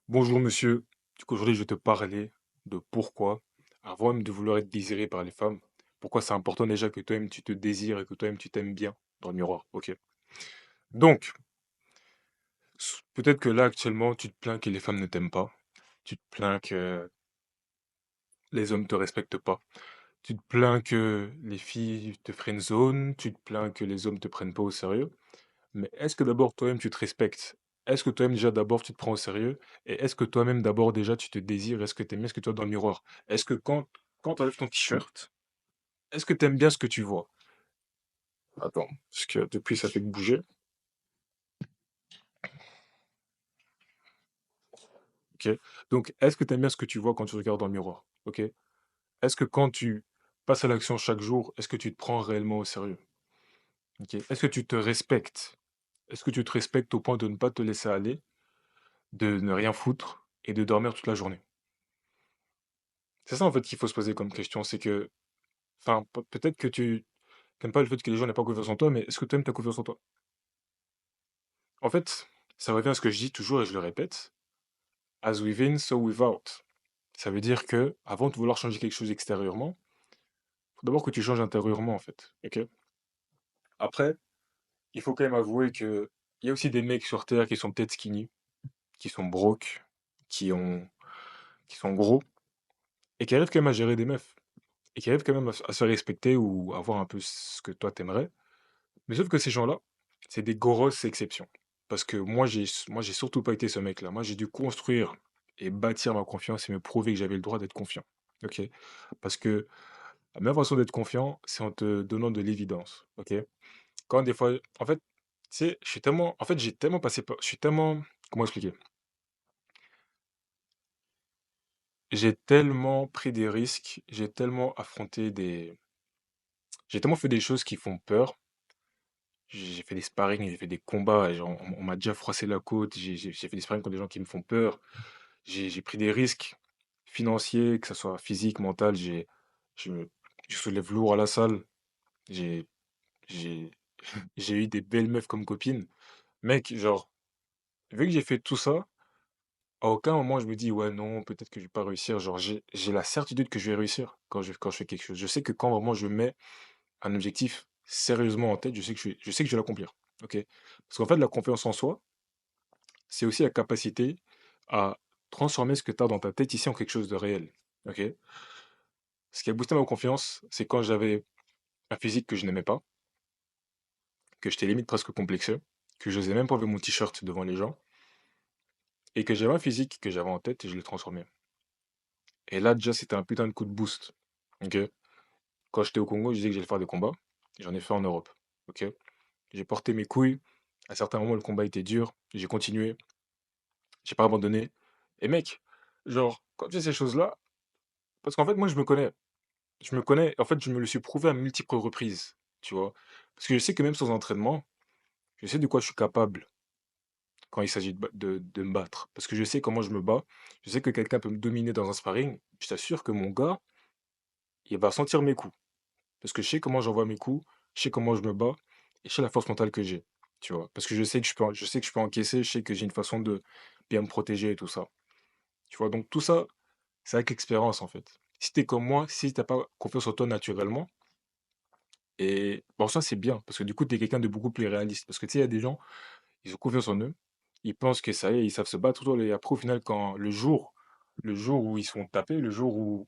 Bonjour monsieur, du coup aujourd'hui je vais te parler de pourquoi, avant même de vouloir être désiré par les femmes, pourquoi c'est important déjà que toi-même tu te désires et que toi-même tu t'aimes bien dans le miroir, ok? Donc, peut-être que là actuellement tu te plains que les femmes ne t'aiment pas, tu te plains que les hommes te respectent pas, tu te plains que les filles te friendzone, tu te plains que les hommes te prennent pas au sérieux, mais est-ce que d'abord toi-même tu te respectes? Est-ce que toi-même déjà d'abord tu te prends au sérieux? Et est-ce que toi-même d'abord déjà tu te désires? Est-ce que tu aimes bien ce que tu vois dans le miroir? Est-ce que quand tu enlèves ton t-shirt, est-ce que tu aimes bien ce que tu vois? Attends, parce que depuis ça fait que bouger. Ok. Donc est-ce que tu aimes bien ce que tu vois quand tu regardes dans le miroir? Ok. Est-ce que quand tu passes à l'action chaque jour, est-ce que tu te prends réellement au sérieux? Ok. Est-ce que tu te respectes? Est-ce que tu te respectes au point de ne pas te laisser aller, de ne rien foutre et de dormir toute la journée? C'est ça en fait qu'il faut se poser comme question, c'est que enfin, peut-être que tu n'aimes pas le fait que les gens n'aient pas confiance en toi, mais est-ce que toi-même tu as confiance en toi? En fait, ça revient à ce que je dis toujours et je le répète, as within, so without. Ça veut dire que avant de vouloir changer quelque chose extérieurement, faut d'abord que tu changes intérieurement en fait. Ok. Après, il faut quand même avouer que il y a aussi des mecs sur Terre qui sont peut-être skinny, qui sont broke, qui ont, qui sont gros et qui arrivent quand même à gérer des meufs et qui arrivent quand même à se respecter ou à avoir un peu ce que toi t'aimerais. Mais sauf que ces gens-là, c'est des grosses exceptions. Parce que moi, j'ai surtout pas été ce mec-là. Moi, j'ai dû construire et bâtir ma confiance et me prouver que j'avais le droit d'être confiant. Ok? Parce que la meilleure façon d'être confiant, c'est en te donnant de l'évidence. Ok? Quand des fois, en fait, tu sais, j'ai tellement passé par, je suis tellement, comment expliquer? J'ai tellement pris des risques, j'ai tellement fait des choses qui font peur. J'ai fait des sparring, j'ai fait des combats, et genre, on m'a déjà froissé la côte, j'ai fait des sparring contre des gens qui me font peur. J'ai pris des risques financiers, que ça soit physique, mental. Je, me- je soulève lourd à la salle. J'ai, j'ai, j'ai eu des belles meufs comme copines. Mec, genre, vu que j'ai fait tout ça, à aucun moment je me dis, ouais, non, peut-être que je vais pas réussir. Genre, j'ai la certitude que je vais réussir quand je fais quelque chose. Je sais que quand vraiment je mets un objectif sérieusement en tête, je sais que je vais l'accomplir. Ok? Parce qu'en fait, la confiance en soi, c'est aussi la capacité à transformer ce que tu as dans ta tête ici en quelque chose de réel. Ok? Ce qui a boosté ma confiance, c'est quand j'avais un physique que je n'aimais pas, que j'étais limite presque complexé, que je n'osais même pas enlever mon t-shirt devant les gens, et que j'avais un physique que j'avais en tête et je l'ai transformé. Et là, déjà, c'était un putain de coup de boost. Ok? Quand j'étais au Congo, je disais que j'allais faire des combats. J'en ai fait en Europe. Ok? J'ai porté mes couilles. À certains moments, le combat était dur. J'ai continué. J'ai pas abandonné. Et mec, genre, quand tu fais ces choses-là, parce qu'en fait, moi, je me connais. Je me connais, en fait, je me le suis prouvé à multiples reprises, tu vois. Parce que je sais que même sans entraînement, je sais de quoi je suis capable quand il s'agit de me battre. Parce que je sais comment je me bats. Je sais que quelqu'un peut me dominer dans un sparring. Je t'assure que mon gars, il va sentir mes coups. Parce que je sais comment j'envoie mes coups, je sais comment je me bats, et je sais la force mentale que j'ai, tu vois. Parce que je sais que je peux encaisser, je sais que j'ai une façon de bien me protéger et tout ça. Tu vois, donc tout ça, c'est avec l'expérience, en fait. Si t'es comme moi, si t'as pas confiance en toi naturellement, et bon, ça, c'est bien, parce que du coup, tu es quelqu'un de beaucoup plus réaliste. Parce que tu sais, il y a des gens, ils ont confiance en eux, ils pensent que ça y est, ils savent se battre, tout, et après, au final, quand le jour où ils sont tapés, le jour où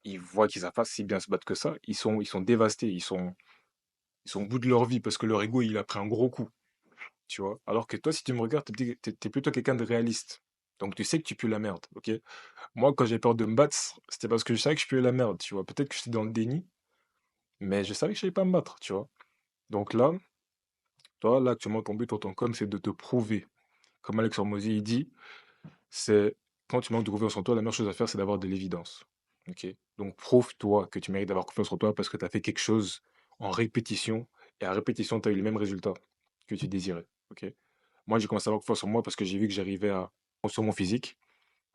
ils voient qu'ils savent pas si bien se battre que ça, ils sont dévastés, ils sont au bout de leur vie, parce que leur ego, il a pris un gros coup, tu vois. Alors que toi, si tu me regardes, t'es plutôt quelqu'un de réaliste. Donc tu sais que tu pues la merde, ok? Moi, quand j'ai peur de me battre, c'était parce que je savais que je puais la merde, tu vois. Peut-être que j'étais dans le déni, mais je savais que je savais pas me battre, tu vois. Donc là, toi, là, actuellement, ton but en tant qu'homme, c'est de te prouver. Comme Alex Hormozy, il dit, c'est quand tu manques de confiance en toi, la meilleure chose à faire, c'est d'avoir de l'évidence. Ok. Donc prouve-toi que tu mérites d'avoir confiance en toi parce que tu as fait quelque chose en répétition et à répétition, tu as eu les mêmes résultats que tu désirais. Ok. Moi, j'ai commencé à avoir confiance en moi parce que j'ai vu que j'arrivais à construire mon physique,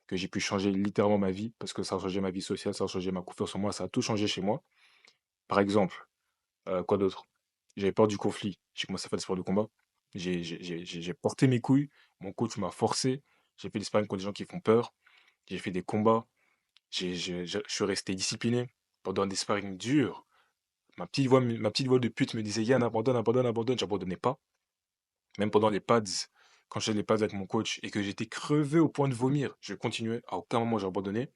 que j'ai pu changer littéralement ma vie parce que ça a changé ma vie sociale, ça a changé ma confiance en moi, ça a tout changé chez moi. Par exemple, quoi d'autre? J'avais peur du conflit. J'ai commencé à faire des sports de combat. J'ai porté mes couilles. Mon coach m'a forcé. J'ai fait des sparring contre des gens qui font peur. J'ai fait des combats. Je suis resté discipliné pendant des sparring durs. Ma petite voix de pute me disait, Yann, abandonne, abandonne, abandonne. J'abandonnais pas. Même pendant les pads, quand je faisais les pads avec mon coach et que j'étais crevé au point de vomir, je continuais. À aucun moment j'ai abandonné.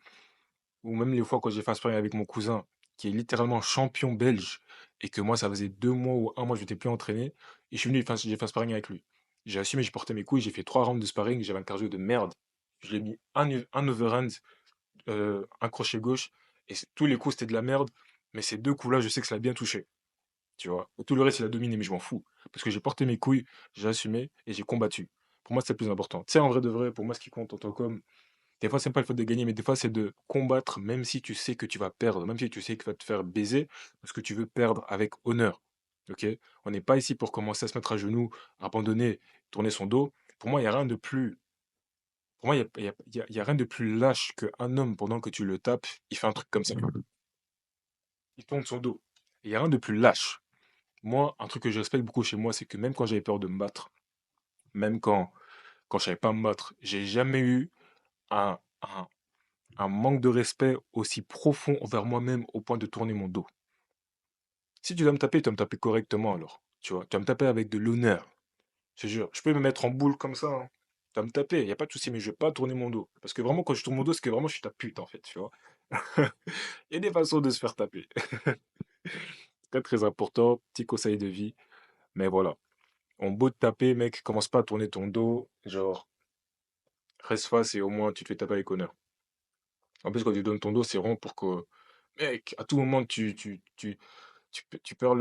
Ou même les fois quand j'ai fait un sparring avec mon cousin, qui est littéralement champion belge, et que moi, ça faisait 2 mois ou un mois, je n'étais plus entraîné, et je suis venu, j'ai fait un sparring avec lui. J'ai assumé, j'ai porté mes couilles, j'ai fait 3 rounds de sparring, j'avais un cardio de merde. Je l'ai mis un overhand, un crochet gauche, et tous les coups, c'était de la merde, mais ces 2 coups-là, je sais que ça l'a bien touché, tu vois. Et tout le reste, il a dominé, mais je m'en fous. Parce que j'ai porté mes couilles, j'ai assumé, et j'ai combattu. Pour moi, c'est le plus important. Tu sais, en vrai de vrai, pour moi, ce qui compte en tant qu'homme, des fois, c'est pas le fait de gagner, mais des fois, c'est de combattre, même si tu sais que tu vas perdre, même si tu sais que tu vas te faire baiser, parce que tu veux perdre avec honneur. Ok? On n'est pas ici pour commencer à se mettre à genoux, abandonner, tourner son dos. Pour moi, il n'y a rien de plus. Pour moi, il y a rien de plus lâche qu'un homme, pendant que tu le tapes, il fait un truc comme ça. Il tourne son dos. Il n'y a rien de plus lâche. Moi, un truc que je respecte beaucoup chez moi, c'est que même quand j'avais peur de me battre, même quand je savais pas me battre, j'ai jamais eu un, un, un manque de respect aussi profond envers moi-même au point de tourner mon dos. Si tu dois me taper, tu dois me taper correctement alors. Tu vois, tu dois me taper avec de l'honneur. Je te jure, je peux me mettre en boule comme ça, hein. Tu dois me taper, il n'y a pas de souci, mais je vais pas tourner mon dos. Parce que vraiment, quand je tourne mon dos, c'est que vraiment je suis ta pute en fait, tu vois. Il y a des façons de se faire taper. Très très important, petit conseil de vie. Mais voilà, on beau te taper, mec, commence pas à tourner ton dos. Genre, reste face et au moins tu te fais taper avec honneur. En plus, quand tu donnes ton dos, c'est vraiment pour que, mec, à tout moment, tu perds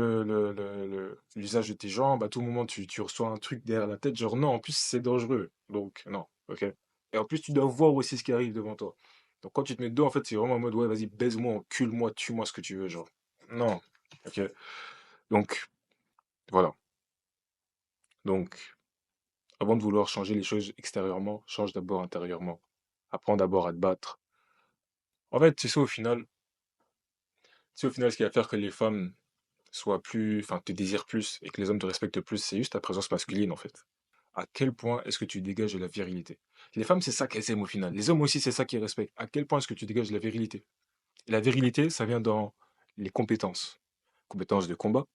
l'usage de tes jambes, à tout moment tu reçois un truc derrière la tête, genre non, en plus c'est dangereux, donc non, ok. Et en plus tu dois voir aussi ce qui arrive devant toi. Donc quand tu te mets dos, en fait c'est vraiment en mode ouais vas-y baise-moi, encule-moi, tue-moi ce que tu veux, genre. Non, ok. Donc voilà. Donc avant de vouloir changer les choses extérieurement, change d'abord intérieurement. Apprends d'abord à te battre. En fait c'est au final ce qui va faire que les femmes soient plus, enfin te désirent plus et que les hommes te respectent plus, c'est juste ta présence masculine en fait. À quel point est-ce que tu dégages de la virilité? Les femmes, c'est ça qu'elles aiment au final. Les hommes aussi, c'est ça qu'ils respectent. À quel point est-ce que tu dégages de la virilité? Et la virilité, ça vient dans les compétences. Compétences de combat,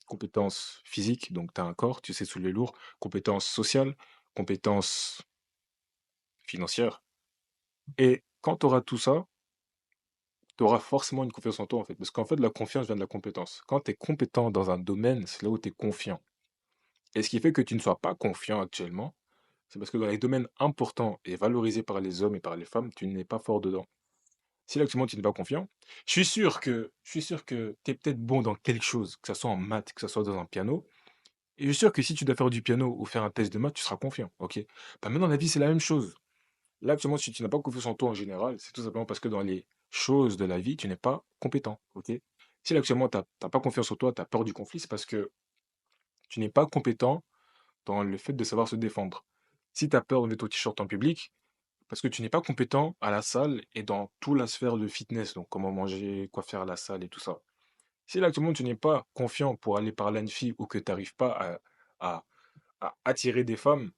compétences physiques, donc tu as un corps, tu sais soulever lourd, compétences sociales, compétences financières. Et quand tu auras tout ça, tu auras forcément une confiance en toi en fait. Parce qu'en fait, la confiance vient de la compétence. Quand tu es compétent dans un domaine, c'est là où tu es confiant. Et ce qui fait que tu ne sois pas confiant actuellement, c'est parce que dans les domaines importants et valorisés par les hommes et par les femmes, tu n'es pas fort dedans. Si là, actuellement, tu n'es pas confiant, je suis sûr que tu es peut-être bon dans quelque chose, que ce soit en maths, que ce soit dans un piano. Et je suis sûr que si tu dois faire du piano ou faire un test de maths, tu seras confiant. Ok. Bah, maintenant, la vie, c'est la même chose. Là, actuellement, si tu n'as pas confiance en toi en général, c'est tout simplement parce que dans les choses de la vie, tu n'es pas compétent. Ok. Si là, actuellement, tu n'as pas confiance en toi, tu as peur du conflit, c'est parce que tu n'es pas compétent dans le fait de savoir se défendre. Si tu as peur de mettre ton t-shirt en public, parce que tu n'es pas compétent à la salle et dans toute la sphère de fitness, donc comment manger, quoi faire à la salle et tout ça. Si là, actuellement, tu n'es pas confiant pour aller parler à une fille ou que tu n'arrives pas à, à attirer des femmes,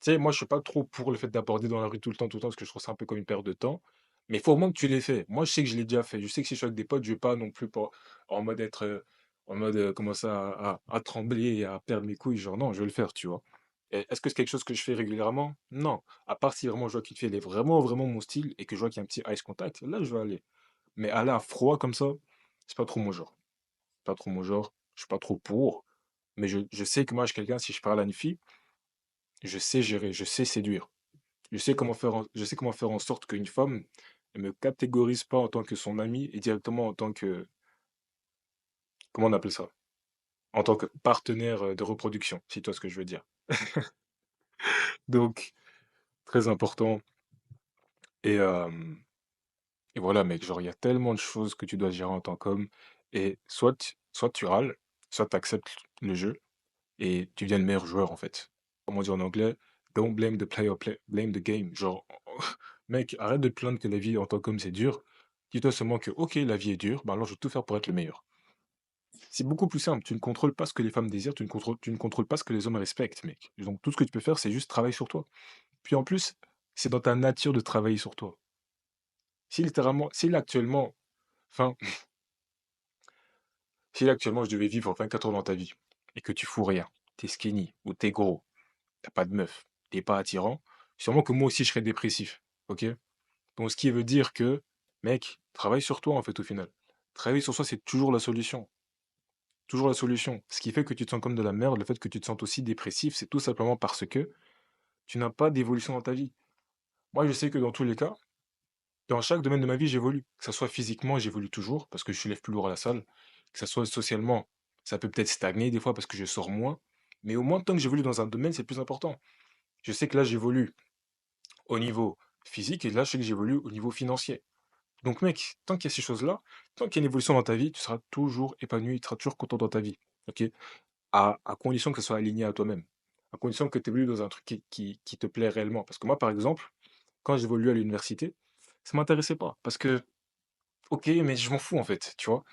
tu sais, moi, je suis pas trop pour le fait d'aborder dans la rue tout le temps, parce que je trouve ça un peu comme une perte de temps. Mais il faut au moins que tu l'aies fait. Moi, je sais que je l'ai déjà fait. Je sais que si je suis avec des potes, je vais pas non plus pas en mode être, en mode commencer à trembler et à perdre mes couilles. Genre, non, je vais le faire, tu vois. Et est-ce que c'est quelque chose que je fais régulièrement? Non. À part si vraiment je vois qu'une fille, elle est vraiment, vraiment mon style et que je vois qu'il y a un petit ice contact, là, je vais aller. Mais aller à froid comme ça, c'est pas trop mon genre. Pas trop mon genre. Je suis pas trop pour. Mais je sais que moi, je suis quelqu'un, si je parle à une fille, je sais gérer, je sais séduire. Je sais comment faire en sorte qu'une femme ne me catégorise pas en tant que son amie et directement en tant que, comment on appelle ça? En tant que partenaire de reproduction, si tu vois ce que je veux dire. Donc, très important. Et, euh, et voilà, mec, genre, il y a tellement de choses que tu dois gérer en tant qu'homme. Et soit tu râles, soit tu acceptes le jeu et tu deviens le meilleur joueur, en fait. Comme on dit en anglais, don't blame the player, blame the game. Genre, mec, arrête de te plaindre que la vie en tant qu'homme, c'est dur. Dis-toi seulement que, ok, la vie est dure, bah alors je vais tout faire pour être le meilleur. C'est beaucoup plus simple. Tu ne contrôles pas ce que les femmes désirent, tu ne contrôles pas ce que les hommes respectent, mec. Donc tout ce que tu peux faire, c'est juste travailler sur toi. Puis en plus, C'est dans ta nature de travailler sur toi. Si littéralement, si là actuellement, enfin, si là actuellement je devais vivre 24 heures dans ta vie et que tu fous rien, t'es skinny ou t'es gros, t'as pas de meuf, t'es pas attirant, sûrement que moi aussi je serais dépressif. Ok? Donc ce qui veut dire que, mec, travaille sur toi en fait au final. Travailler sur soi, c'est toujours la solution. Toujours la solution. Ce qui fait que tu te sens comme de la merde, le fait que tu te sentes aussi dépressif, c'est tout simplement parce que tu n'as pas d'évolution dans ta vie. Moi, je sais que dans tous les cas, dans chaque domaine de ma vie, j'évolue. Que ça soit physiquement, j'évolue toujours parce que je soulève plus lourd à la salle. Que ça soit socialement, ça peut peut-être stagner des fois parce que je sors moins. Mais au moins, tant que j'évolue dans un domaine, c'est le plus important. Je sais que là, j'évolue au niveau physique et là, je sais que j'évolue au niveau financier. Donc, mec, tant qu'il y a ces choses-là, tant qu'il y a une évolution dans ta vie, tu seras toujours épanoui, tu seras toujours content dans ta vie. Ok? À condition que ce soit aligné à toi-même. À condition que tu évolues dans un truc qui te plaît réellement. Parce que moi, par exemple, quand j'évoluais à l'université, ça m'intéressait pas. Parce que, ok, mais je m'en fous en fait, tu vois.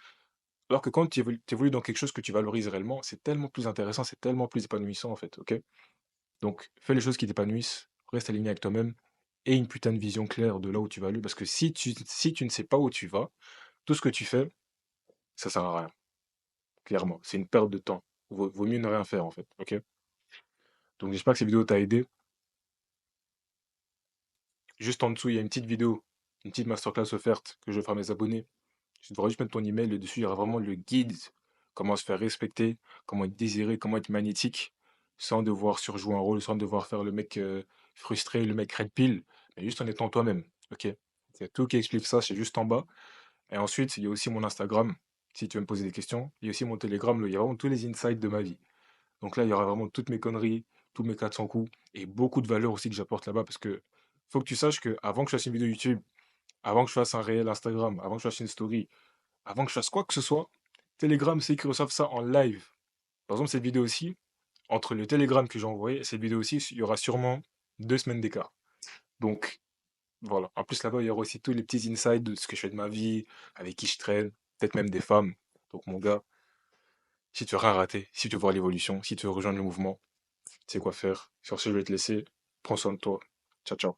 Alors que quand tu évolues dans quelque chose que tu valorises réellement, c'est tellement plus intéressant, c'est tellement plus épanouissant en fait, ok? Donc, fais les choses qui t'épanouissent, reste aligné avec toi-même et une putain de vision claire de là où tu vas aller. Parce que si tu ne sais pas où tu vas, tout ce que tu fais, ça sert à rien, clairement. C'est une perte de temps. Vaut mieux ne rien faire en fait, ok? Donc, j'espère que cette vidéo t'a aidé. Juste en dessous, il y a une petite vidéo, une petite masterclass offerte que je ferai à mes abonnés. Tu devras juste mettre ton email et dessus, il y aura vraiment le guide, comment se faire respecter, comment être désiré, comment être magnétique, sans devoir surjouer un rôle, sans devoir faire le mec frustré, le mec red pill, mais juste en étant toi-même. Ok? C'est tout qui explique ça, c'est juste en bas. Et ensuite, il y a aussi mon Instagram, si tu veux me poser des questions. Il y a aussi mon Telegram, il y a vraiment tous les insights de ma vie. Donc là, il y aura vraiment toutes mes conneries, tous mes 400 coups, et beaucoup de valeur aussi que j'apporte là-bas, parce que faut que tu saches que avant que je fasse une vidéo YouTube, avant que je fasse un réel Instagram, avant que je fasse une story, avant que je fasse quoi que ce soit, Telegram, c'est qu'ils reçoivent ça en live. Par exemple, cette vidéo aussi, entre le Telegram que j'ai envoyé et cette vidéo aussi, il y aura sûrement 2 semaines d'écart. Donc, voilà. En plus, là-bas, il y aura aussi tous les petits insights de ce que je fais de ma vie, avec qui je traîne, peut-être même des femmes. Donc, mon gars, si tu veux rien rater, si tu veux voir l'évolution, si tu veux rejoindre le mouvement, tu sais quoi faire. Sur ce, je vais te laisser. Prends soin de toi. Ciao, ciao.